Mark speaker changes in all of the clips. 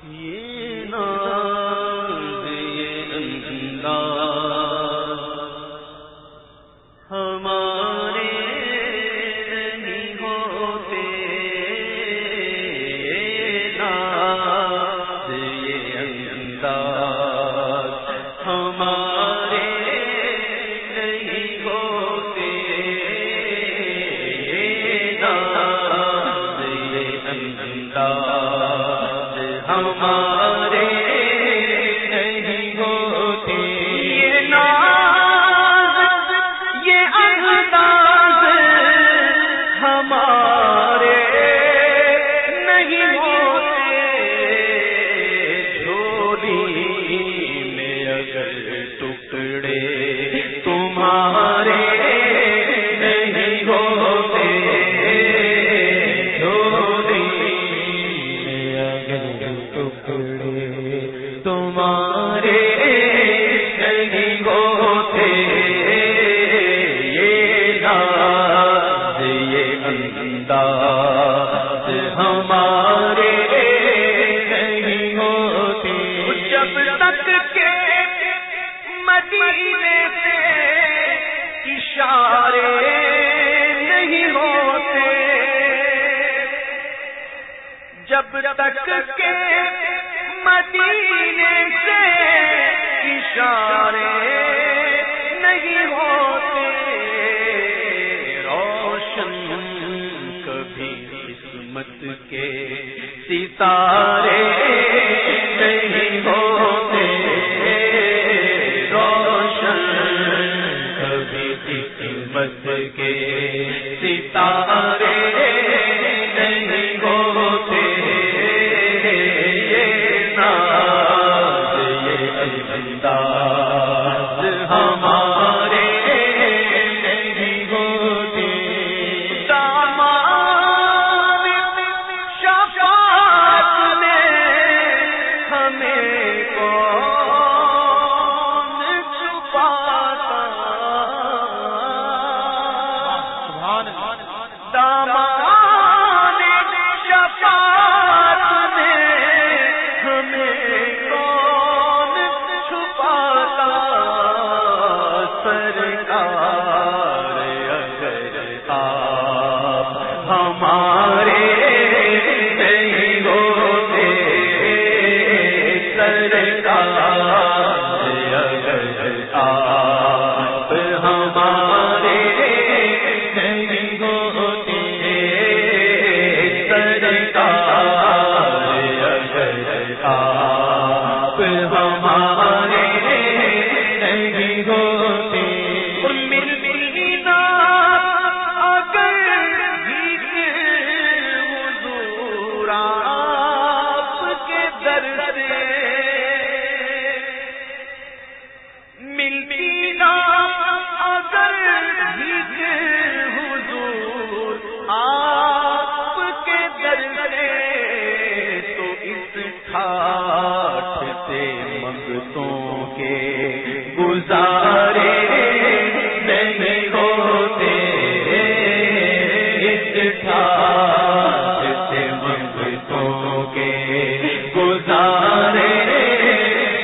Speaker 1: یہ ناز یہ انداز ہمارے نہیں ہوتے، ناز یہ انداز ہمارے نہیں ہوتے، ناز یہ انداز ہمارے نہیں ہوتے، یہ ناز یہ انداز ہمارے نہیں ہوتے، جھولی میں اگر ٹکڑے تمہارے نہیں ہوتے، جھولی میں اگر ٹکڑے تمہارے نہیں ہوتے، یہ ناز یہ انداز ہمارے نہیں ہوتے، جب تک کہ مدینے سے اشارے نہیں ہوتے، جب تک کہ مدینے سے اشارے نہیں ہوتے، روشن کبھی قسمت کے ستارے نہیں ہوتے، روشن کبھی قسمت کے ستارے نہیں ہوتے، یہ ناز یہ انداز ہمارے نہیں ہوتے، دامان شفاعت میں ہمیں کون چھپاتا، دامان شفاعت میں ہمیں کون چھپاتا، سرکار اگر آپ ہمارے نہیں ہوتے، سرکار اگر آپ ہمارے نہیں ہوتے، سرکار اگر آپ ہمارے نہیں ہوتے، مدینہ اگر بھیگ حضور آپ کے در سے، مدینہ اگر بھیگ حضور آپ کے در سے، تو اس ٹھاٹھ سے منگتوں کے گزارے نہیں ہوتے، اس ٹھاٹھ سے منگتوں کے گزارے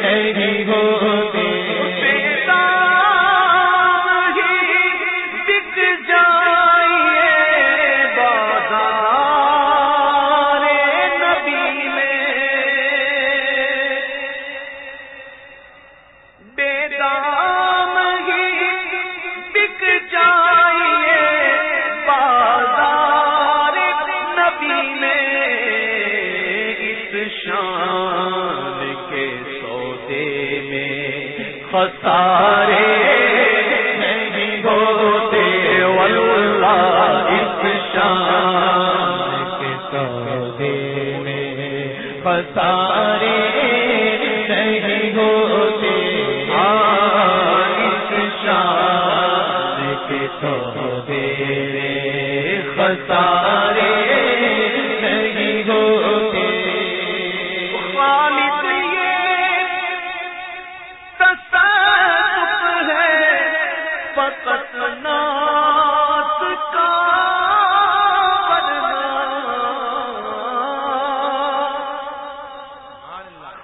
Speaker 1: نہیں ہوتے، بیدام ہی بک جائیے بازار نبی میں، بیدام ہی بک جائیے بازار نبی میں، اس شان کے سودے میں خسارے نہیں ہوتے، واللہ اس شان کے سودے میں خسارے نہیں ہوتے، اس شان کے سودے میں خسارے نہیں ہوتے، خالد یہ تصرف ہے فقط ناز کا، ورنہ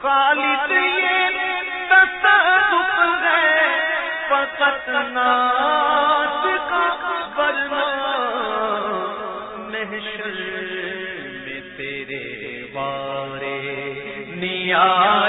Speaker 1: خالد یہ تصرف ہے فقط ناز کا، ورنہ محشر میں تیرے وارے نیاز